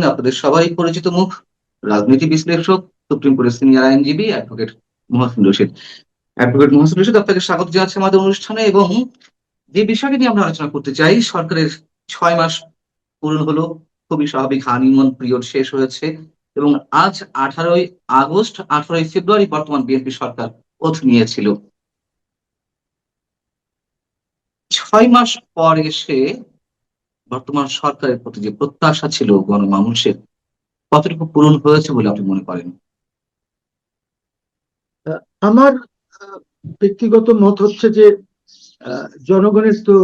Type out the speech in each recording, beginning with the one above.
আপনাদের সবাই পরিচিত মুখ, রাজনীতি বিশ্লেষক, সুপ্রিম কোর্টের সিনিয়র আইনজীবী অ্যাডভোকেট মহসিন রশিদ। আপনাকে স্বাগত জানাচ্ছি আমাদের অনুষ্ঠানে। এবং যে বিষয়টি নিয়ে আমরা আলোচনা করতে চাই, সরকারের 6 মাস পূরণ হলো। খুবই স্বাভাবিক, হানিমুন পিরিয়ড শেষ হয়েছে এবং আজ 18ই আগস্ট, 18ই ফেব্রুয়ারি বর্তমান বিএনপি সরকার ওথ নিয়েছিল। 6 মাস পর এসে বর্তমান সরকারের প্রতি যে প্রত্যাশা ছিল গণমানুষের, কতটুকু পূরণ হয়েছে বলে আপনি মনে করেন? আহ, আমার আহ, ব্যক্তিগত মত হচ্ছে যে জনগণের তো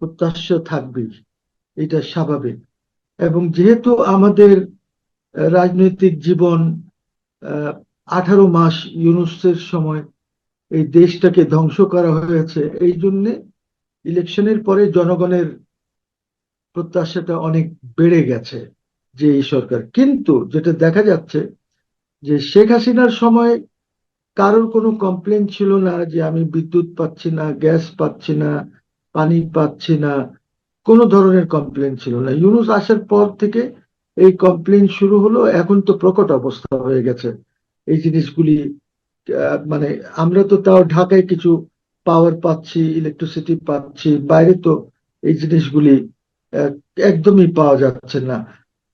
প্রত্যাশা থাকবেই, এটা স্বাভাবিক। এবং যেহেতু আমাদের রাজনৈতিক জীবন 18 মাস ইউনূসের সময় এই দেশটাকে ধ্বংস করা হয়েছে, এই জন্যে ইলেকশনের পরে জনগণের প্রত্যাশাটা অনেক বেড়ে গেছে যে এই সরকার। কিন্তু যেটা দেখা যাচ্ছে যে শেখ হাসিনার সময় কারোর কোনো কমপ্লেন ছিল না যে আমি বিদ্যুৎ পাচ্ছি না, গ্যাস পাচ্ছি না, পানি পাচ্ছি না, কোনো ধরনের কমপ্লেন ছিল না। ইউনূস আসার পর থেকে এই কমপ্লেন শুরু হলো। এখন তো প্রকট অবস্থা হয়ে গেছে এই জিনিসগুলি। মানে আমরা তো তাও ঢাকায় কিছু পাওয়ার পাচ্ছি, ইলেকট্রিসিটি পাচ্ছি, বাইরে তো এই জিনিসগুলি আহ, একদমই পাওয়া যাচ্ছে না।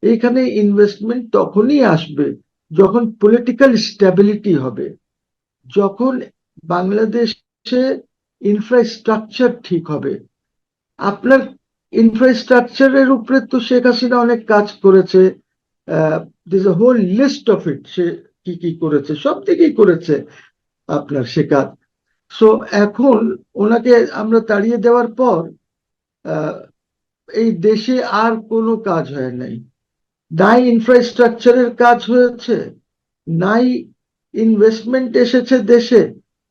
এইখানে ইনভেস্টমেন্ট তখনই আসবে যখন পলিটিক্যাল স্টেবিলিটি হবে, যখন বাংলাদেশে ইনফ্রাস্ট্রাকচার ঠিক হবে। আপনার ইনফ্রাস্ট্রাকচারের উপরে তো শেখ হাসিনা অনেক কাজ করেছে। This a whole list of it, সে কি কি করেছে, সব দিকেই করেছে আপনার সে কাজ। সো এখন ওনাকে আমরা তাড়িয়ে দেওয়ার পর আহ, এই দেশে আর কোনো কাজ হয় নাই। নাই ইনফ্রাস্ট্রাকচারের কাজ হয়েছে, নাই ইনভেস্টমেন্ট এসেছে দেশে,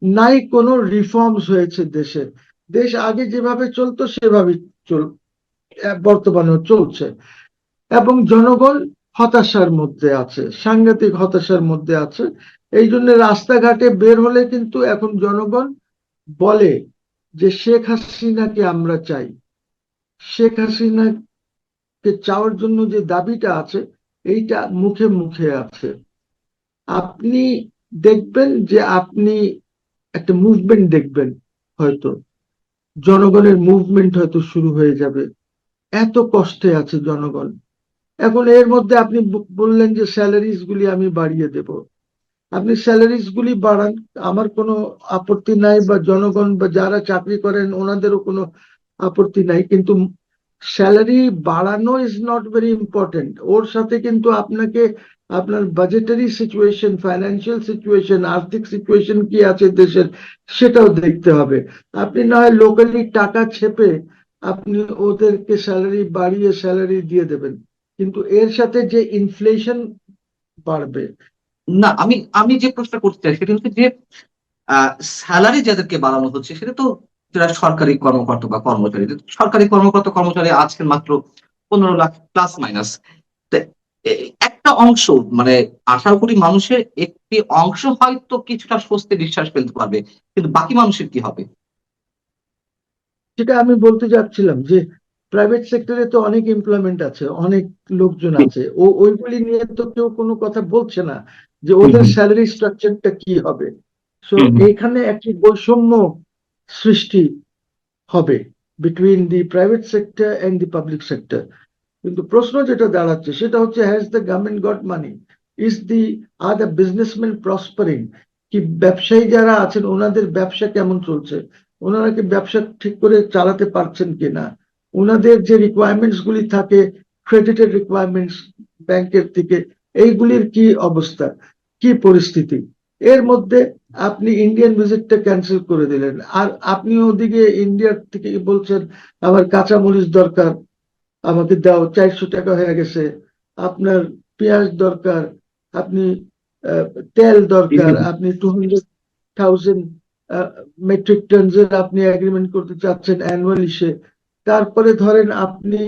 নাই কোনো রিফর্মস হয়েছে দেশে। দেশ আগে যেভাবে চলতো সেভাবে চল বর্তমানেও চলছে। এবং জনগণ হতাশার মধ্যে আছে, সাংঘাতিক হতাশার মধ্যে আছে। এই জন্য রাস্তাঘাটে বের হলে কিন্তু এখন জনগণ বলে যে শেখ হাসিনাকে আমরা চাই। শেখ হাসিনাকে চাওয়ার জন্য যে দাবিটা আছে, এইটা মুখে মুখে আছে। আপনি দেখবেন যে আপনি একটা মুভমেন্ট দেখবেন, হয়তো জনগণের মুভমেন্ট হয়তো শুরু হয়ে যাবে। এত কষ্টে আছে জনগণ। এখন এর মধ্যে আপনি বললেন যে স্যালারিজ গুলি আমি বাড়িয়ে দেব। আপনি স্যালারিজ গুলি বাড়ান, আমার কোনো আপত্তি নাই, বা জনগণ বা যারা চাকরি করেন ওনাদেরও কোনো আপত্তি নাই। কিন্তু স্যালারি বাড়ানো ইজ নট ভেরি ইম্পর্টেন্ট। ওর সাথে কিন্তু আপনাকে আপনার বাজেটারি সিচুয়েশন, ফাইন্যান্সিয়াল সিচুয়েশন, আর্থিক সিচুয়েশন কি আছে দেশের, সেটাও দেখতে হবে। আপনি না হয় লোকালি টাকা ছেপে আপনি ওদেরকে স্যালারি বাড়িয়ে স্যালারি দিয়ে দেবেন, কিন্তু এর সাথে যে ইনফ্লেশন বাড়বে। না, আমি আমি যে প্রশ্নটা করতে চাই সেটা হচ্ছে যে স্যালারি যাদেরকে বাড়ানো হচ্ছে সেটা তো যারা সরকারি কর্মকর্তা বা কর্মচারী। সরকারি কর্মকর্তা কর্মচারী আজকের মাত্র 15 লাখ প্লাস মাইনাস। একটা অংশ, মানে 18 কোটি মানুষের একটি অংশ হয়তো কিছুটা স্বস্তি নিঃশ্বাস ফেলতে পারবে, কিন্তু বাকি মানুষের কি হবে? যেটা আমি বলতে যাচ্ছিলাম যে প্রাইভেট সেক্টরে তো অনেক এমপ্লয়মেন্ট আছে, অনেক লোকজন হুম, আছে, ওইগুলি নিয়ে তো কেউ কোনো কথা বলছে না যে হুম, ওদের হুম, স্যালারি স্ট্রাকচারটা কি হবে। So hmm, hmm. এইখানে একটি বৈষম্য সৃষ্টি হবে between the private sector and the public sector. কিন্তু প্রশ্ন যেটা দাঁড়াচ্ছে সেটা হচ্ছে, has the government got money? Is the or the businessman prospering? কি ব্যবসায়ী যারা আছেন ওনাদের ব্যবসা কেমন চলছে? ওনারা কি ব্যবসা ঠিক করে চালাতে পারছেন কিনা? ওনাদের যে রিকোয়ারমেন্টস গুলি থাকে, ক্রেডিটের রিকোয়ারমেন্টস ব্যাংকের থেকে, এইগুলির কি অবস্থা, কি পরিস্থিতি? এর মধ্যে আপনি ইন্ডিয়ান ভিজিটটা ক্যান্সেল করে দিলেন, আর আপনি ওদিকে ইন্ডিয়ার থেকে বলছেন আমার কাঁচামরিচ দরকার, আমাকে দাও, 400 টাকা হয়ে গেছে। আপনার পেঁয়াজ দরকার, আপনি আহ, তেল জি, জি, দরকার, জি। আপনি 200,000 মেট্রিক টনস এর আপনি এগ্রিমেন্ট করতে চাচ্ছেন অ্যানুয়ালি সে। তারপরে ধরেন আপনি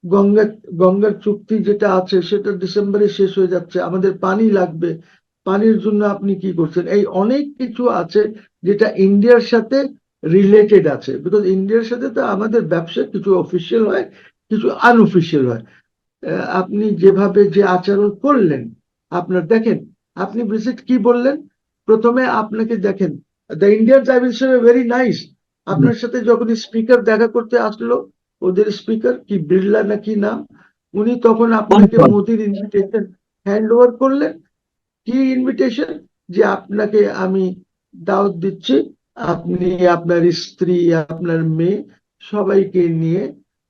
গঙ্গা গঙ্গার চুক্তি যেটা আছে সেটা ডিসেম্বরে শেষ হয়ে যাচ্ছে, আমাদের পানি লাগবে। পানির জন্য আপনি কি করছেন? এই অনেক কিছু আছে যেটা ইন্ডিয়ার সাথে রিলেটেড আছে, বিকজ ইন্ডিয়ার সাথে তো আমাদের ব্যবসা কিছু অফিসিয়াল হয়, কিছু আনঅফিসিয়াল হয়। আপনি যেভাবে যে আচরণ করলেন, আপনার দেখেন, আপনি ভিজিট কি বললেন প্রথমে, আপনাকে দেখেন, দ্য ইন্ডিয়ান ট্রাইবেলস ভেরি নাইস। আপনার সাথে যখন স্পিকার দেখা করতে আসলো, ওদের স্পিকার কি বিড়লা নাকি নাম, উনি তখন আপনাকে মোদির ইনভিটেশন হ্যান্ড ওভার করলেন। কি ইনভিটেশন? যে আপনাকে আমি দাওয়াত দিচ্ছি, আপনি আপনার স্ত্রী, আপনার মেয়ে সবাইকে নিয়ে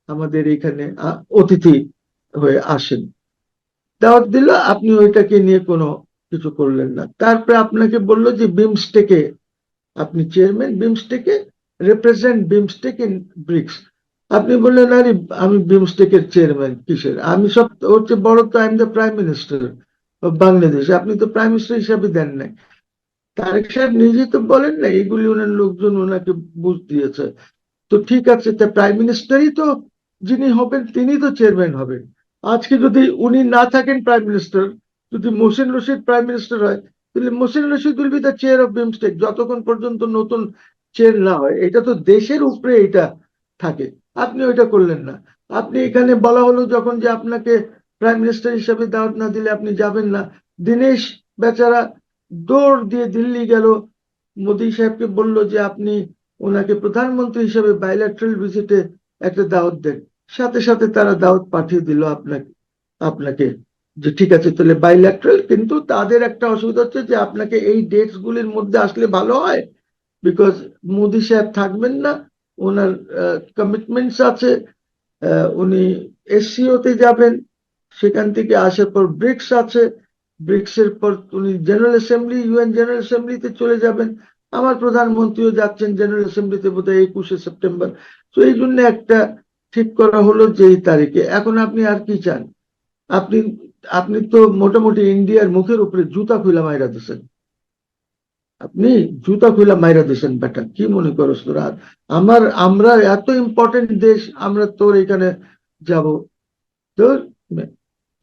আমাদের এখানে অতিথি হয়ে আসেন। দাওয়াত দিল, আপনি ওইটাকে নিয়ে কোনো কিছু করলেন না। তারপরে আপনাকে বললো যে বিমস্টেকে আপনি চেয়ারম্যান, বিমস্টেকে রিপ্রেজেন্ট বিমস্টেক ইন ব্রিক্স। আপনি বললেন, আরে আমি বিমস্টেকের চেয়ারম্যান কিসের, আমি সব হচ্ছে বড় তো, I am the prime minister of Bangladesh, আপনি তো প্রাইম মিনিস্টার হিসাবে দেন নাই। তারেক সাহেব নিজে তো বলেন না, এগুলি ওনার লোকজন ওনাকে বুঝ দিয়েছে। তো ঠিক আছে, তা প্রাইম মিনিস্টারই তো যিনি হবেন তিনি তো চেয়ারম্যান হবেন। আজকে যদি উনি না থাকেন প্রাইম মিনিস্টার, যদি মোহসিন রশিদ প্রাইম মিনিস্টার হয়, তাহলে Mohsin Rashid will be the chair of BIMSTEC যতক্ষণ পর্যন্ত নতুন চেয়ার না হয়। এটা তো দেশের উপরে এটা থাকে। আপনি ওইটা করলেন না। আপনি এখানে বলা হলো যখন যে আপনাকে প্রাইম মিনিস্টার হিসাবে দাওয়াত না দিলে আপনি যাবেন না। দীনেশ বেচারা দৌড় দিয়ে দিল্লি গেল, মোদি সাহেবকে বলল যে আপনি ওনাকে প্রধানমন্ত্রী হিসেবে বাইল্যাটারাল ভিজিটে একটা দাওয়াত দেন। সাথে সাথে তারা দাওয়াত পাঠিয়ে দিল আপনাকে আপনাকে যে ঠিক আছে তাহলে বাইল্যাটারাল, কিন্তু তাদের একটা অসুবিধা হচ্ছে যে আপনাকে এই ডেটস গুলির মধ্যে আসলে ভালো হয়, বিকজ মোদি সাহেব থাকবেন না, ওনার কমিটমেন্টস আছে। উনি এসসিও তে যাবেন, সেখান থেকে আসার পর ব্রিক্স আছে, ব্রিক্স এর পর উনি জেনারেল অ্যাসেম্বলি, ইউএন জেনারেল অ্যাসেম্বলিতে চলে যাবেন। আমার প্রধানমন্ত্রীও যাচ্ছেন জেনারেল অ্যাসেম্বলিতে বোধহয় 21শে সেপ্টেম্বর। তো এই জন্য একটা ঠিক করা হলো যে এই তারিখে। এখন আপনি আর কি চান? আপনি আপনি তো মোটামুটি ইন্ডিয়ার মুখের উপরে জুতা খুলা মাইরা দিচ্ছেন। আপনি জুতা খুলা মাইরা দিচ্ছেন বেটা, কি মনে করস তোরা? আমরা এত ইম্পর্টেন্ট দেশ, আমরা তোর এখানে যাব? তো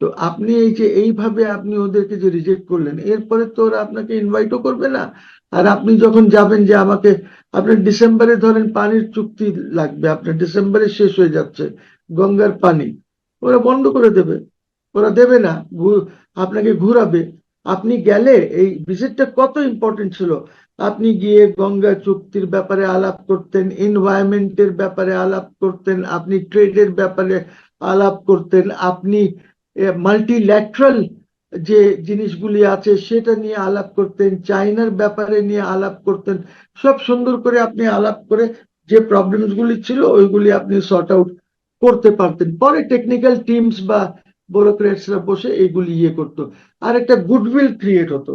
তো আপনি এই যে এইভাবে আপনি ওদেরকে যে রিজেক্ট করলেন, এরপরে তো ওরা আপনাকে ইনভাইটও করবে না। আর আপনি যখন যাবেন যে আমাকে, আপনার ডিসেম্বরে ধরেন পানির চুক্তি লাগবে, আপনার ডিসেম্বরে শেষ হয়ে যাচ্ছে গঙ্গার পানি, ওরা বন্ধ করে দেবে, ওরা দেবে না, আপনাকে ঘুরাবে। আপনি গেলে এই ভিজিটটা কত ইম্পর্টেন্ট ছিল। আপনি গিয়ে গঙ্গা চুক্তির ব্যাপারে আলাপ করতেন, এনভায়রনমেন্টের ব্যাপারে আলাপ করতেন, আপনি ট্রেডের ব্যাপারে আলাপ করতেন, আপনি মাল্টিল্যাটারাল যে জিনিসগুলি আছে সেটা নিয়ে আলাপ করতেন, চায়নার ব্যাপারে নিয়ে আলাপ করতেন। সব সুন্দর করে আপনি আলাপ করে যে প্রবলেমস গুলি ছিল ওইগুলি আপনি সর্ট আউট করতে পারতেন। পরে টেকনিক্যাল টিমস বা ব্যুরোক্রেটসরা বসে এইগুলি ইয়ে করতো, আর একটা গুডউইল ক্রিয়েট হতো।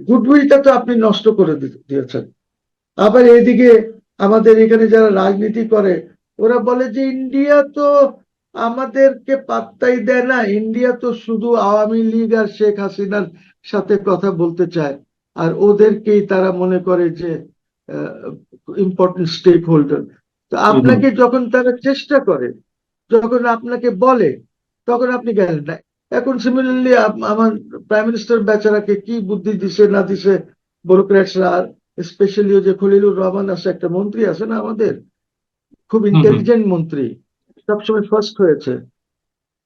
গুডউইলটা তো আপনি নষ্ট করে দিয়েছেন। আবার এদিকে আমাদের এখানে যারা রাজনীতি করে, ওরা বলে যে ইন্ডিয়া তো আমাদেরকে পাত্তাই দেয় না, ইন্ডিয়া তো শুধু আওয়ামী লীগ আর শেখ হাসিনার সাথে কথা বলতে চায়, আর ওদেরকেই তারা মনে করে যে ইম্পর্টেন্ট স্টেক হোল্ডার। তো আপনাকে যখন তারা চেষ্টা করে, যখন আপনাকে বলে, তখন আপনি গেলেন না। এখন সিমিলারলি আমার প্রাইম মিনিস্টার বেচারাকে কি বুদ্ধি দিছে না দিছে ব্যুরোক্র্যাটসরা, আর স্পেশালি যে খলিলুর রহমান আছে, একটা মন্ত্রী আছে না আমাদের, খুব ইন্টেলিজেন্ট মন্ত্রী, সবসময় ফার্স্ট হয়েছে,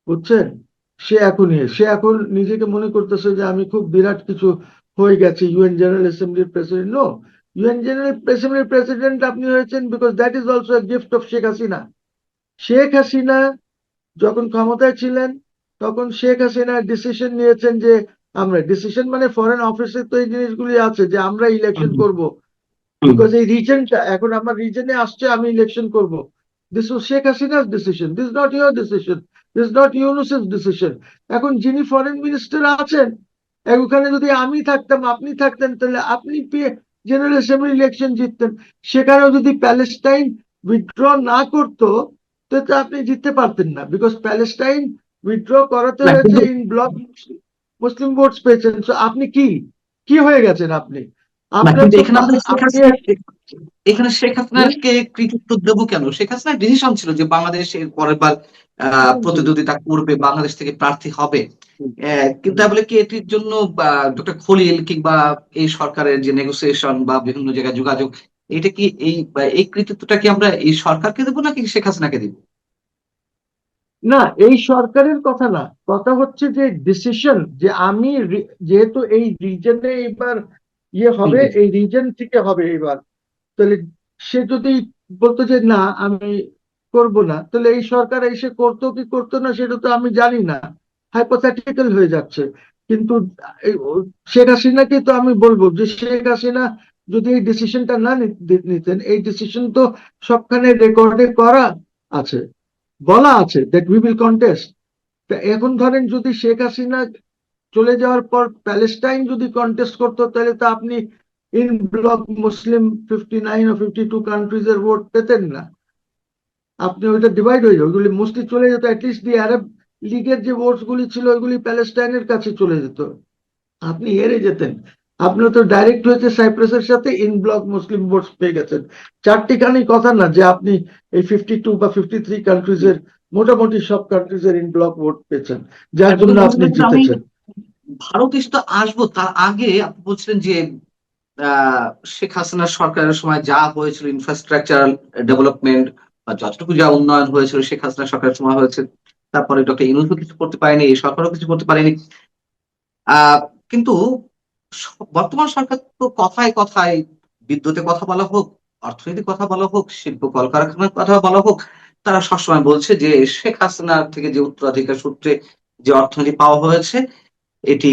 বুঝছেন? সে এখন নিজেকে মনে করতেছে যে আমি খুব বিরাট কিছু হয়ে গেছি, ইউএন জেনারেল অ্যাসেম্বলির প্রেসিডেন্ট। নো, ইউএন জেনারেল অ্যাসেম্বলির প্রেসিডেন্ট আপনি হয়েছেন because that is also a gift of Sheikh Hasina. Sheikh Hasina যখন ক্ষমতায় ছিলেন, তখন শেখ হাসিনা ডিসিশন নিয়েছেন যে আমরা, ডিসিশন মানে ফরেন অফিসে তো এই জিনিসগুলি আছে যে আমরা ইলেকশন করব, বিকজ এই রিজনটা এখন আমার রিজনে আসছে, আমি ইলেকশন করব। This was Sheikh Hasina's decision, this not your decision, this not ইউনুসের ডিসিশন। এখন যিনি ফরেন মিনিস্টার আছেন, ওখানে যদি আমি থাকতাম, আপনি থাকতেন, তাহলে আপনি জেনারেল অ্যাসেম্বলি ইলেকশন জিততেন। সেখানেও যদি প্যালেস্টাইন উইথড্র না করতো, তো আপনি জিততে পারতেন না, বিকজ প্যালেস্টাইন উইথড্র করাতে না হয়েছে কিন্তু ইন ব্লক, মুসলিম ভোটস পেয়েছেন। তো আপনি কি কি হয়ে গেছেন আপনি? না আপনার কিন্তু তো এখানে আমরা শেখ আপনি হাসিনা, এখানে শেখ হাসিনাকে কৃতিত্ব দেবো কেন? শেখ হাসিনার ডিসিশন ছিল যে বাংলাদেশ এর পরের বার প্রতিদ্বন্দ্বিতা করবে, বাংলাদেশ থেকে প্রার্থী হবে। কিন্তু বলে কি এটির জন্য ডক্টর খলিল কিংবা এই সরকারের যে নেগোসিয়েশন বা বিভিন্ন জায়গায় যোগাযোগ, এটা কি এই কৃতিত্বটা কি আমরা এই সরকারকে দেবো নাকি শেখ হাসিনাকে দিব? না, এই সরকারের কথা না, কথা হচ্ছে যে ডিসিশন যে আমি যেহেতু এই রিজনে এবার ইয়ে হবে, হুম, এই রিজন থেকে হবে এবার, তাহলে সে যদি বলতো যে না আমি করব না, তাহলে এই সরকার এসে করতো কি করতো না সেটা তো আমি জানি না, হাইপোথেটিক্যাল হয়ে যাচ্ছে। কিন্তু শেখ হাসিনাকে তো আমি বলবো যে শেখ হাসিনা যদি এই ডিসিশনটা না নিতেন, এই ডিসিশন তো সবখানে রেকর্ডে করা আছে, বলা আছে দ্যাট উই উইল কন্টেস্ট। তা এখন ধরেন যদি শেখ হাসিনা চলে যাওয়ার পর প্যালেস্টাইন যদি কন্টেস্ট করতো, তাহলে তো আপনি ইন ব্লক মুসলিম 59 ও 52 কান্ট্রিজ এর ভোট পেতেন না, আপনি ওইটা ডিভাইড হয়ে যাবে, ওইগুলি মোস্টলি চলে যেত, অ্যাটলিস্ট দি আরব লীগের যে ভোটস গুলি ছিল ওইগুলি প্যালেস্টাইনের কাছে চলে যেত, আপনি হেরে যেতেন। আপনার তো ডাইরেক্ট হয়েছে সাইপ্রাসের সাথে, ইন ব্লক মুসলিম ভোটস পেয়ে গেছেন। চারটিখানি কথা না যে আপনি এই 52 বা 53 কান্ট্রিজ এর মোটামুটি সব কান্ট্রিজ এর ইন ব্লক ভোট পেয়েছেন, যার জন্য অ্যাডভোকেট আপনি মোহাসিন হোসেন, আমি জিতেছেন। ভারত ইস্যুতে আসবো, তার আগে আপনি বলছিলেন যে আহ, শেখ হাসিনার সরকারের সময় যা হয়েছিল ইনফ্রাস্ট্রাকচারাল ডেভেলপমেন্ট বা যতটুকু যা উন্নয়ন হয়েছিল শেখ হাসিনা সরকারের সময় হয়েছে, তারপরে ডক্টর ইউনূসও কিছু করতে পারেনি, এই সরকারও কিছু করতে পারেনি। আহ কিন্তু বর্তমান সরকার তো কথায় কথায় বিদ্যুতের কথা বলা হোক, অর্থনীতির কথা বলা হোক, শিল্প কলকারখানার কথা বলা হোক, তারা সবসময় বলছে যে শেখ হাসিনার থেকে যে উত্তরাধিকার সূত্রে যে অর্থনীতি পাওয়া হয়েছে এটি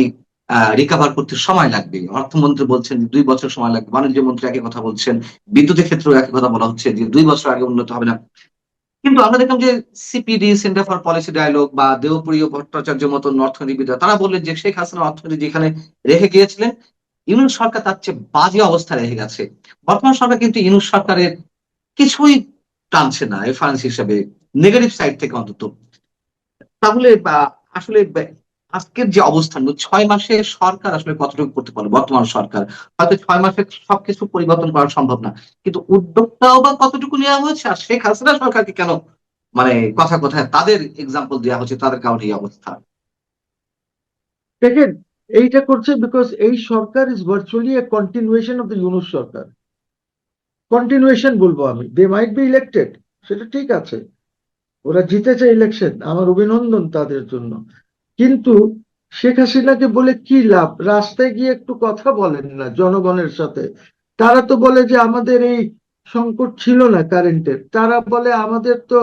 রিকভার করতে সময় লাগবে। অর্থমন্ত্রী বলছেন যে 2 বছর সময় লাগবে, বাণিজ্য মন্ত্রী একই কথা বলছেন, বিদ্যুতের ক্ষেত্রেও একই কথা বলা হচ্ছে যে 2 বছর আগে উন্নত হবে না। কিন্তু আমরা দেখলাম যে CPD, centre for policy dialogue, বা দেবপ্রিয় ভট্টাচার্যের মতন অর্থনীতিবিদরা তারা বললেন যে শেখ হাসিনা অর্থনীতি যেখানে রেখে গিয়েছিলেন, ইউনূস সরকার তার চেয়ে বাজে অবস্থা রেখে গেছে। বর্তমান সরকার কিন্তু ইউনূস সরকারের কিছুই টানছে না রেফারেন্স হিসেবে, নেগেটিভ সাইড থেকে অন্তত। তাহলে আসলে আজকের যে অবস্থান, 6 মাসে সরকার আসলে কতটুকু করতে পারবে? বর্তমান সরকার হয়তো 6 মাসে সবকিছু পরিবর্তন করা সম্ভব না, কিন্তু উদ্যোগটাও বা কতটুকু নেওয়া হয়েছে? আর শেখ হাসিনা সরকারকে কেন মানে কথা কথায় তাদের এক্সাম্পল দেওয়া হচ্ছে, তাদের কারণে এই অবস্থা? দেখেন, এইটা করছে বিকজ এই সরকার is virtually a continuation of the Yunus সরকার। কন্টিনিউয়েশন বলবো আমি, দে মাইট বি ইলেক্টেড, সেটা ঠিক আছে, ওরা জিতেছে ইলেকশন, আমার অভিনন্দন তাদের জন্য। কিন্তু শেখ হাসিনাকে বলে কি লাভ? রাস্তায় গিয়ে একটু কথা বলেন না জনগণের সাথে। তারা তো বলে যে আমাদের এই সংকট ছিল না কারেন্টের, তারা বলে আমাদের তো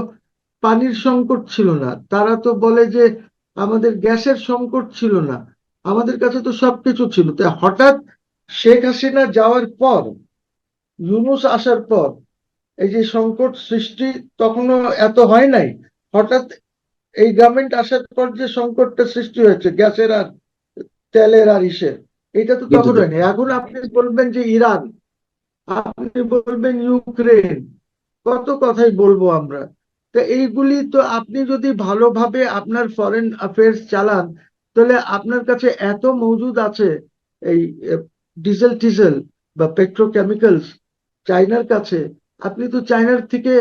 পানির সংকট ছিল না, তারা তো বলে যে আমাদের গ্যাসের সংকট ছিল না, আমাদের কাছে তো সবকিছু ছিল। তাই হঠাৎ শেখ হাসিনা যাওয়ার পর, ইউনূস আসার পর এই যে সংকট সৃষ্টি, তখনও এত হয় নাই। হঠাৎ এই গভর্নমেন্ট আসার পর যে সংকটটা সৃষ্টি হয়েছে গ্যাসের আর তেলের আর ইসের, এটা তো তখন বিদ্যুতের। হয়নি। এখন আপনি বলবেন যে ইরান, আপনি বলবেন ইউক্রেন, কত কথাই বলবো আমরা। তো এইগুলি তো আপনি যদি ভালোভাবে আপনার ফরেন অ্যাফেয়ার্স চালান, তাহলে আপনার কাছে এত মজুদ আছে, এই ডিজেল টিজেল বা পেট্রোকেমিক্যালস চায়নার কাছে, আপনি তো চায়নার থেকে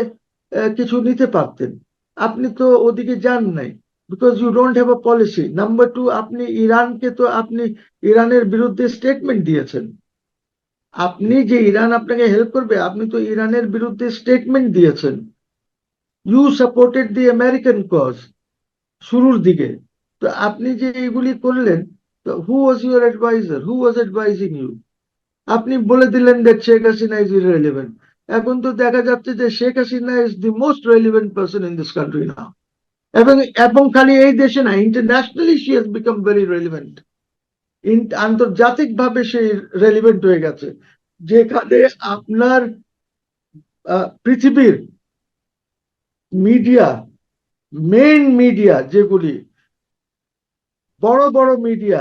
কিছু নিতে পারতেন, আপনি তো ওদিকে যান নাই, because you don't have a policy. Number two, আপনি ইরানকে তো আপনি ইরানের বিরুদ্ধে স্টেটমেন্ট দিয়েছেন, আপনি যে ইরান আপনাকে হেল্প করবে, আপনি তো ইরানের বিরুদ্ধে স্টেটমেন্ট দিয়েছেন। You supported the American cause শুরুর দিকে। তো আপনি যে এগুলি করলেন, তো who was your adviser, who was advising you? আপনি বলে দিলেন that Sheikh Hasina is irrelevant. এখন তো দেখা যাচ্ছে যে Sheikh Hasina is the most relevant person in this country now. এবং এবং খালি এই দেশে না, internationally she has become very relevant. আন্তর্জাতিক ভাবে সে রেলিভেন্ট হয়ে গেছে, যেখানে আপনার পৃথিবীর মিডিয়া, মেইন মিডিয়া যেগুলি, বড় বড় মিডিয়া,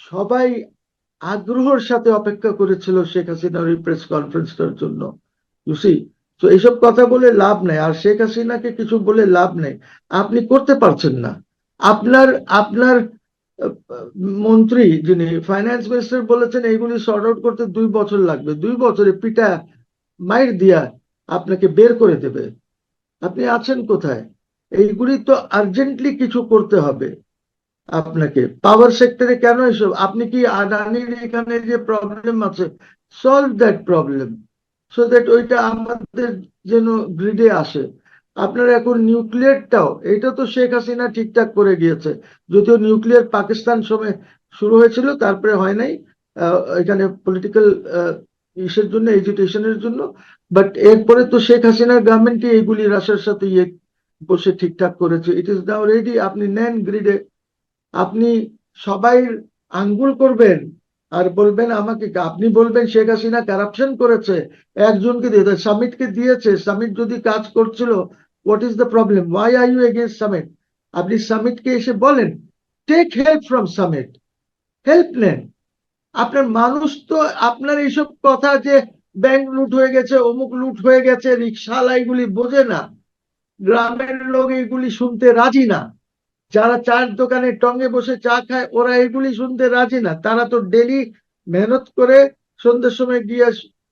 সবাই আগ্রহের সাথে অপেক্ষা করেছিল শেখ হাসিনার এই প্রেস কনফারেন্সটার জন্য। বুঝি? তো এইসব কথা বলে লাভ নেই, আর শেখ হাসিনাকে কিছু বলে লাভ নেই, আপনি করতে পারছেন না। আপনার আপনার আহ, মন্ত্রী যিনি ফাইন্যান্স মিনিস্টার বলেছেন এইগুলি সর্ট আউট করতে 2 বছর লাগবে, 2 বছরে পিটা মাইর দিয়া আপনাকে বের করে দেবে। আপনি আছেন কোথায়? এইগুলি তো আর্জেন্টলি কিছু করতে হবে আপনাকে। পাওয়ার সেক্টরে কেন এসব? আপনি কি আদানির এখানে যে প্রবলেম আছে, solve that problem, so that ওইটা আমাদের যেন গ্রিডে আসে। আপনার এখন নিউক্লিয়ারটাও, এটা তো শেখ হাসিনা ঠিকঠাক করে গিয়েছে, যদিও নিউক্লিয়ার পাকিস্তান সময় শুরু হয়েছিল, তারপরে হয় নাই এখানে পলিটিক্যাল ইসের জন্য, এজিটেশনের জন্য। বাট এরপরে তো শেখ হাসিনার গভর্নমেন্টই এইগুলি রাশিয়ার সাথে বসে ঠিকঠাক করেছে। It is now ready. আপনি নেন গ্রিডে, আপনি সবাই আঙ্গুল করবেন আর বলবেন আমাকে, আপনি বলবেন শেখ হাসিনা কারাপশন করেছে, একজনকে দিয়ে সামিটকে দিয়েছে, সামিট যদি কাজ করছিল, what is the problem? Why are you against summit? আপনি সামিটকে এসে বলেন, take help from summit, help নেন। আপনার মানুষ তো আপনার এইসব কথা যে ব্যাংক লুট হয়ে গেছে, অমুক লুট হয়ে গেছে, রিক্সাওয়ালা এগুলি বোঝে না, গ্রামের লোক এগুলি শুনতে রাজি না, যারা চার দোকানে টঙ্গে বসে চা খায় ওরা এগুলি শুনতে রাজি না। তারা তো ডেলি মেহনত করে সন্ধ্যের সময় গিয়ে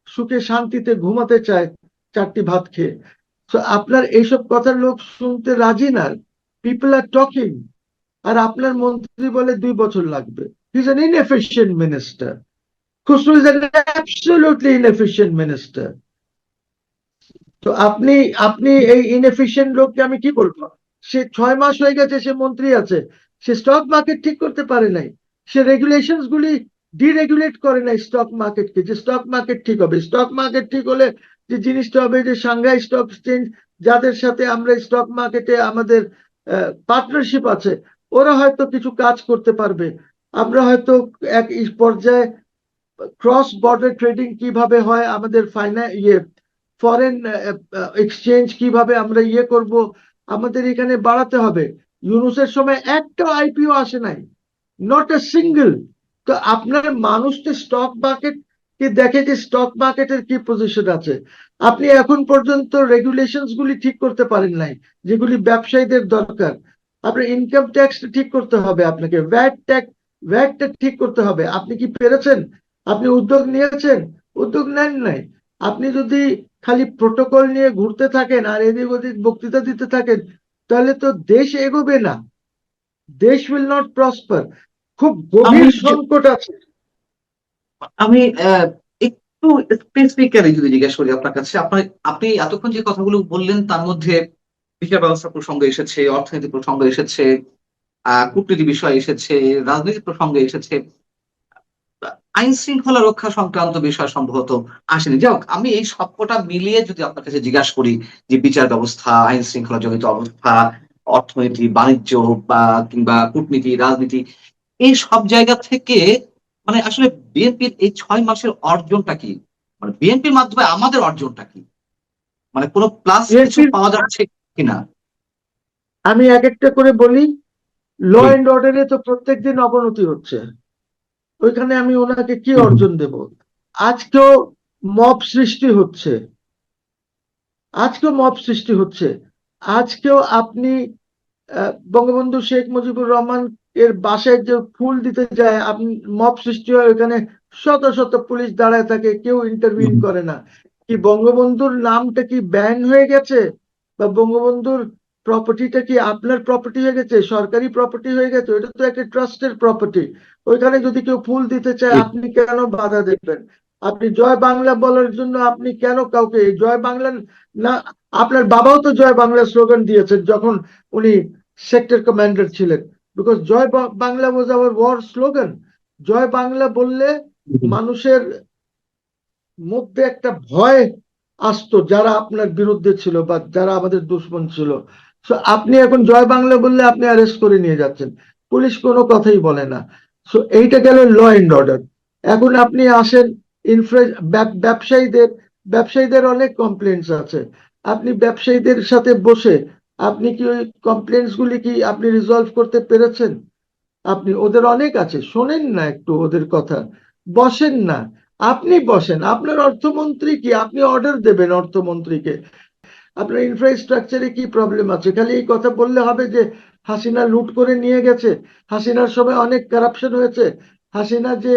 সুখে শান্তিতে ঘুমাতে চায় চারটি ভাত খেয়ে। তো আপনার এইসব কথা লোক শুনতে রাজি না। People are talking. আর আপনার মন্ত্রী বলে 2 বছর লাগবে। He is an inefficient minister. Khasru is an absolutely inefficient minister. তো আপনি আপনি এই ইনএফিশিয়েন্ট লোককে আমি কি বলবো? সে 6 মাস হয়ে গেছে সে মন্ত্রী আছে, সে স্টক মার্কেট ঠিক করতে পারে নাই, সে রেগুলেশনস গুলি ডিরেগুলেট করে নাই স্টক মার্কেটকে, যে স্টক মার্কেট ঠিক হবে। স্টক মার্কেট ঠিক হলে যে জিনিসটা হবে, যে সাংহাই স্টক এক্সচেঞ্জ, যাদের সাথে আমরা স্টক মার্কেটে আমাদের পার্টনারশিপ আছে, ওরা হয়তো কিছু কাজ করতে পারবে। আমরা হয়তো এক পর্যায়ে ক্রস বর্ডার ট্রেডিং কিভাবে হয়, আমাদের ফরেন এক্সচেঞ্জ কিভাবে আমরা করব, আমাদের এখানে বাড়াতে হবে। ইউনুসের সময় একটা আইপিও আসে নাই, নট এ সিঙ্গেল। তো আপনার মানুষ তো স্টক মার্কেট কে দেখে যে স্টক মার্কেটের কি পজিশন আছে। আপনি এখন পর্যন্ত রেগুলেশনস গুলি ঠিক করতে পারেন নাই, যেগুলি ব্যবসায়ীদের দরকার। আপনার ইনকাম ট্যাক্স ঠিক করতে হবে, আপনাকে ভ্যাটটা ঠিক করতে হবে। আপনি কি পেরেছেন? আপনি উদ্যোগ নিয়েছেন? উদ্যোগ নেন নাই। আপনি যদি খালি প্রোটোকল নিয়ে ঘুরতে থাকেন আর এদিক ওদিক বক্তৃতা দিতে থাকেন, তাহলে তো দেশ এগোবে না, দেশ উইল নট প্রসপার। খুব আমি গভীর সংকট আছে। আমি একটু স্পেসিফিক্যালি যদি জিজ্ঞেস করি আপনার কাছে, আপনি এতক্ষণ যে কথাগুলো বললেন তার মধ্যে বিচার ব্যবস্থা প্রসঙ্গ এসেছে, অর্থনীতি প্রসঙ্গ এসেছে, কূটনীতি বিষয় এসেছে, রাজনীতি প্রসঙ্গ এসেছে, আইন শৃঙ্খলা রক্ষা সংক্রান্ত বিষয় সম্ভবত আসেনি। যাই হোক, আমি এই সবকটা মিলিয়ে যদি আপনার কাছে জিজ্ঞাসা করি যে বিচার ব্যবস্থা, আইন শৃঙ্খলা জনিত অবস্থা, অর্থনীতি, বাণিজ্য বা কিংবা কূটনীতি, রাজনীতি, এই সব জায়গা থেকে মানে আসলে বিএনপির এই 6 মাসের অর্জনটা কি? মানে বিএনপির মাধ্যমে আমাদের অর্জনটা কি? মানে কোনো প্লাস কিছু বিএনপির, পাওয়া যাচ্ছে কিনা? আমি এক একটা করে বলি। ল জি। এন্ড অর্ডারে তো প্রত্যেকদিন অবনতি হচ্ছে, ওইখানে আমি ওনাকে কি হুম, হুম। অর্জন দেব? আজকেও মব সৃষ্টি হচ্ছে, আজকেও মব সৃষ্টি হচ্ছে। আজকেও আপনি বঙ্গবন্ধু শেখ মুজিবুর রহমান এর বাসায় যে ফুল দিতে যায়, আপনি মব সৃষ্টি হয়, ওখানে শত শত পুলিশ দাঁড়ায় থাকে, কেউ ইন্টারভিউ হুম, করে না। কি বঙ্গবন্ধুর নামটা কি ব্যান হয়ে গেছে? বা বঙ্গবন্ধুর প্রপার্টিটা কি আপনার প্রপার্টি হয়ে গেছে, সরকারি প্রপার্টি হয়ে গেছে? ওটা তো একটা ট্রাস্টের প্রপার্টি। ওইখানে যদি কেউ ফুল দিতে চায়, জি। আপনি কেন বাধা দেবেন? আপনি জয় বাংলা বলার জন্য আপনি কেন কাউকে জয় বাংলা না? আপনার বাবাও তো জয় বাংলা স্লোগান দিয়েছেন যখন উনি সেক্টর কমান্ডার ছিলেন, because Joy Bangla was our war slogan. Joy Bangla বললে হুম। মানুষের মধ্যে একটা ভয় আসতো, যারা আপনার বিরুদ্ধে ছিল বা যারা আমাদের দুশ্মন ছিল। সো আপনি এখন জয় বাংলা বললে আপনি অ্যারেস্ট করে নিয়ে যাচ্ছেন, পুলিশ কোনো কথাই বলে না। সো এইটা গেল ল এন্ড অর্ডার। এখন আপনি আসেন ইনফ্রা ব্যবসায়ীদের, ব্যবসায়ীদের অনেক কমপ্লেন্টস আছে। আপনি ব্যবসায়ীদের সাথে বসে আপনি কি ওই কমপ্লেন্টস গুলি কি আপনি রিজলভ করতে পেরেছেন? আপনি ওদের অনেক আছে, শোনেন না একটু ওদের কথা, বসেন না। আপনি বসেন, আপনার অর্থমন্ত্রী কি, আপনি অর্ডার দেবেন অর্থমন্ত্রীকে। আপনার ইনফ্রাস্ট্রাকচারে কি প্রবলেম আছে? খালি এই কথা বললে হবে যে হাসিনা লুট করে নিয়ে গেছে, হাসিনার সময় অনেক কারাপশন হয়েছে, হাসিনা যে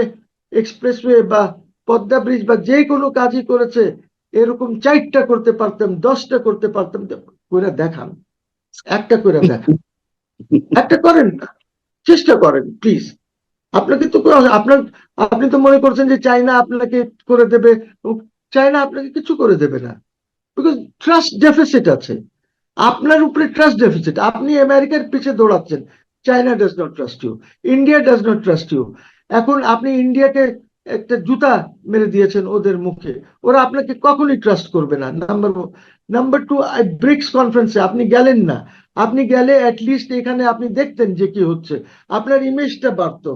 এক্সপ্রেসওয়ে বা পদ্মা ব্রিজ বা যে কোনো কাজই করেছে, এরকম 4টা করতে পারতাম, 10টা করতে পারতাম। করে দেখান, একটা করে দেখান, একটা করেন না, চেষ্টা করেন প্লিজ। আপনাকে তো আপনার, আপনি তো মনে করছেন যে চাইনা আপনাকে করে দেবে। চাইনা আপনাকে কিছু করে দেবে না, বিকজ ট্রাস্ট ডেফিসিট আছে। আপনার উপরে ট্রাস্ট ডেফিসিট, আপনি আমেরিকার পিছে দৌড়াচ্ছেন, China does not trust you, India does not trust you. এখন আপনি ইন্ডিয়াকে একটা জুতা মেরে দিয়েছেন ওদের মুখে, ওরা আপনাকে কখনোই ট্রাস্ট করবে না, number one. Number two, BRICS কনফারেন্সে আপনি গেলেন না, আপনি গেলে অ্যাটলিস্ট এখানে আপনি দেখতেন যে কি হচ্ছে, আপনার ইমেজটা বাড়তো,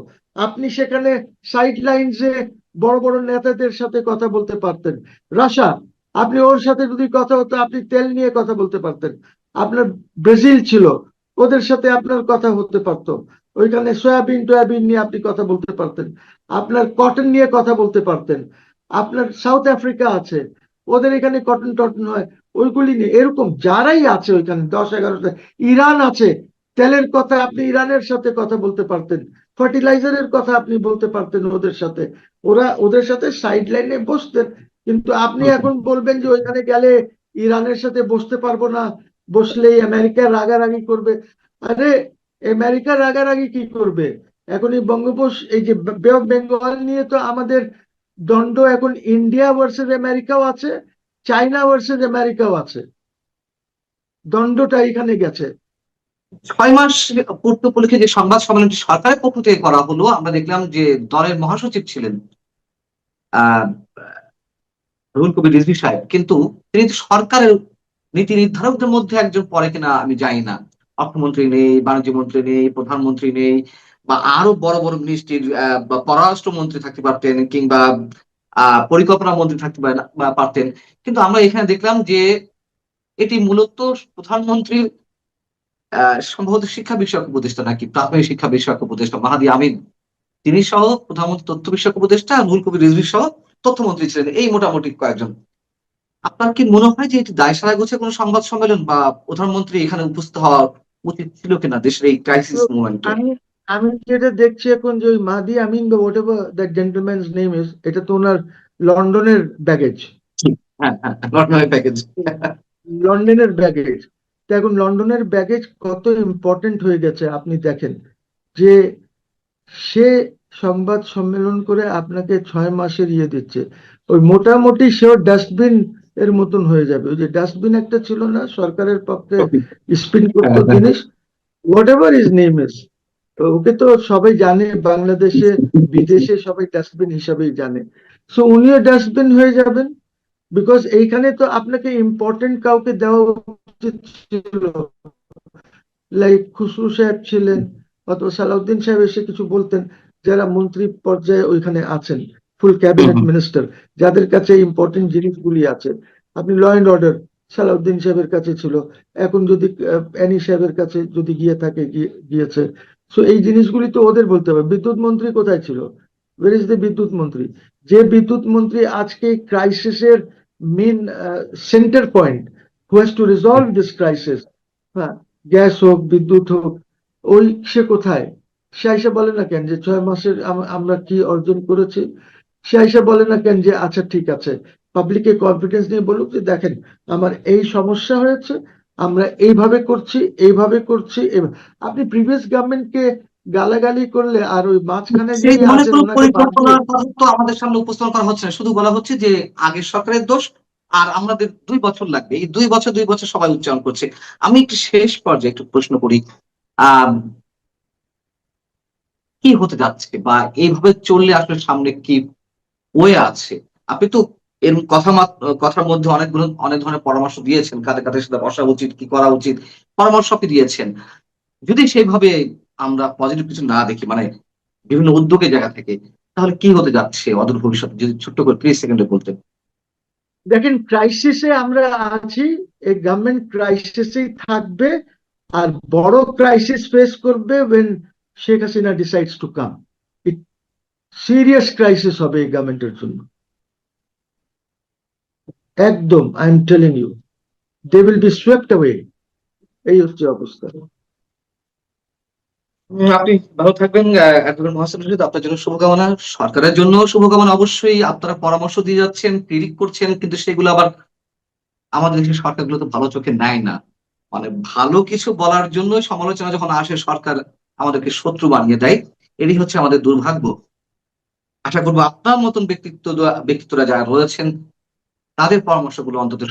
আপনি সেখানে সাইড লাইনসে বড় বড় নেতাদের সাথে কথা বলতে পারতেন। রাশা, আপনি ওর সাথে যদি কথা হতো আপনি তেল নিয়ে কথা বলতে পারতেন। আপনার ব্রাজিল ছিল, ওদের সাথে আপনার কথা হতে পারতো, ওইখানে সয়াবিন টয়াবিন নিয়ে আপনি কথা বলতে পারতেন, আপনার কটন নিয়ে কথা বলতে পারতেন। আপনার সাউথ আফ্রিকা আছে, ওদের এখানে কটন টটন হয়, ওইগুলি নিয়ে এরকম যারাই আছে ওইখানে 10-11টা। ইরান আছে, তেলের কথা আপনি ইরানের সাথে কথা বলতে পারতেন, ফার্টিলাইজারের কথা আপনি বলতে পারতেন ওদের সাথে, ওরা ওদের সাথে সাইড লাইনে বসতেন। কিন্তু আপনি এখন বলবেন যে ওইখানে গেলে ইরানের সাথে বসতে পারবো না, বসলেই আমেরিকা রাগারাগি করবে। আরে, আমেরিকা রাগারাগি কি করবে? এখন এই এই যে বে অফ বেঙ্গল নিয়ে তো আমাদের দ্বন্দ্ব এখন ইন্ডিয়া ভার্সেস আমেরিকাও আছে, চায়না ভার্সেস আমেরিকাও আছে, দ্বন্দ্বটা এখানে গেছে। 6 মাস পূর্তি উপলক্ষে যে সংবাদ সম্মেলনটি সরকারের পক্ষ থেকে করা হলো, আমরা দেখলাম যে দলের মহাসচিব ছিলেন আহ রুহুল কবির রিজভী সাহেব, কিন্তু তিনি তো সরকারের নীতি নির্ধারকদের মধ্যে একজন পড়ে কিনা আমি জানি না। অর্থমন্ত্রী নেই, বাণিজ্য মন্ত্রী নেই, প্রধানমন্ত্রী নেই, বা আরো বড় বড় মিনিস্ট্রির বা পররাষ্ট্র মন্ত্রী থাকতে পারতেন, কিংবা পরিকল্পনা মন্ত্রী থাকতে পারতেন। কিন্তু আমরা এখানে দেখলাম যে এটি মূলত প্রধানমন্ত্রীর সম্ভবত শিক্ষা বিষয়ক উপদেষ্টা, নাকি প্রাথমিক শিক্ষা বিষয়ক উপদেষ্টা মাহাদি আমিন, তিনি সহ প্রধানমন্ত্রী তথ্য বিষয়ক উপদেষ্টা, আর রুহুল কবির রিজভী সহ তথ্যমন্ত্রী ছিলেন, এই মোটামুটি কয়েকজন। আপনার কি মনে হয় যে এটি দায়সারা গোছের কোনো সংবাদ সম্মেলন, বা প্রধানমন্ত্রী এখানে উপস্থিত হওয়া উচিত ছিল কিনা দেশের এই তো ক্রাইসিস মুভমেন্টে? আমি আমি যেটা দেখছি এখন যে ওই মাহদি আমিন বা what ever that gentleman's name is, এটা তো ওনার লন্ডনের ব্যাগেজ, হ্যাঁ, হ্যাঁ, লর্ডনের প্যাকেজ। লন্ডনের ব্যাগেজ। তো এখন লন্ডনের ব্যাগেজ কত ইম্পর্টেন্ট হয়ে গেছে আপনি দেখেন, যে সে সংবাদ সম্মেলন করে আপনাকে 6 মাসের ইয়ে দিচ্ছে, ওই মোটামুটি সেও ডাস্টবিন এর মতন হয়ে যাবে। ওই যে ডাস্টবিন একটা ছিল না সরকারের পক্ষে স্পিন করতো জিনিস, whatever is name is, okay তো সবাই জানে, বাংলাদেশে বিদেশে সবাই ডাস্টবিন হিসাবেই জানে। সো উনিও ডাস্টবিন হয়ে যাবেন, বিকজ এইখানে তো আপনাকে ইম্পর্টেন্ট কাউকে দেওয়া উচিত ছিল, লাইক খুসরু সাহেব ছিলেন, অথবা সালাউদ্দিন সাহেব এসে কিছু বলতেন, যারা মন্ত্রী পর্যায়ে ওইখানে আছেন, ফুল ক্যাবিনেট মিনিস্টার, যাদের কাছে ইম্পর্টেন্ট জিনিসগুলি আছে। আপনি ল অ্যান্ড অর্ডার সালাউদ্দিন সাহেবের কাছে ছিল, এখন যদি অ্যানি সাহেবের কাছে যদি গিয়ে থাকে, গিয়েছে। সো এই জিনিসগুলি তো ওদের বলতে হবে। বিদ্যুৎ মন্ত্রী কোথায় ছিল? ওয়ার ইজ দ্য বিদ্যুৎ মন্ত্রী? যে বিদ্যুৎ মন্ত্রী আজকে ক্রাইসিসের main centre point, who has to resolve this crisis, হ্যাঁ, গ্যাস হোক বিদ্যুৎ হোক, ওই সে কোথায়? সে আইসা বলে না কেন যে 6 মাসের আমরা কি অর্জন করেছি? সে আইসা বলে না কেন যে আচ্ছা ঠিক আছে, পাবলিকে কনফিডেন্স নিয়ে বলুক যে দেখেন আমার এই সমস্যা হয়েছে, আমরা এইভাবে করছি, এইভাবে করছি। আপনি প্রিভিয়াস গভর্নমেন্টকে গালাগালি করলে আর ওই মাঝখানে সেই যিনি ধরনের আছেন কোনো ওনাকে বাদ দিয়ে, পরিকল্পনার কথা তো আমাদের সামনে উপস্থাপন করা হচ্ছে না, শুধু বলা হচ্ছে যে আগের সরকারের দোষ, আর আমাদের 2 বছর লাগবে, এই 2 বছর 2 বছর সবাই উচ্চারণ করছে। আমি একটু শেষ পর্যায়ে একটু প্রশ্ন করি, আহ কি হতে যাচ্ছে, বা এইভাবে চললে আসলে সামনে কি ওয়ে আছে? আপনি তো এর কথার মধ্যে অনেক ধরনের পরামর্শ দিয়েছেন, কাদের কাদের সাথে বসা উচিত, কি করা উচিত, পরামর্শ আপনি দিয়েছেন। যদি সেইভাবে আমরা পজিটিভ কিছু না দেখি, মানে বিভিন্ন উদ্যোগের জায়গা থেকে, তাহলে কি হতে যাচ্ছে অদূর ভবিষ্যতে, যদি ছোট্ট করে 30 সেকেন্ডে বলতেন। দেখেন ক্রাইসিসে আমরা আছি, এই গভর্নমেন্ট ক্রাইসিসেই থাকবে, আর বড় ক্রাইসিস ফেস করবে when Sheikh Hasina decides to come. Serious crisis হবে এই গভর্নমেন্টের জন্য, একদম, I am telling you, they will be swept away. এই হচ্ছে অবস্থা। আপনি ভালো থাকবেন, অ্যাডভোকেট মহাসিন রশিদ, আপনার জন্য শুভকামনা, সরকারের জন্য শুভকামনা। অবশ্যই আপনারা পরামর্শ দিয়ে যাচ্ছেন, ক্রিটিক করছেন, কিন্তু সেগুলো আবার আমাদের দেশের সরকারগুলো তো ভালো চোখে নেয় না। মানে ভালো কিছু বলার জন্য সমালোচনা যখন আসে, সরকার আমাদেরকে শত্রু বানিয়ে দেয়। এটি হচ্ছে আমাদের দুর্ভাগ্য। আশা করবো আপনার মতন ব্যক্তিত্বরা যারা রয়েছেন, তাদের পরামর্শগুলো অন্তত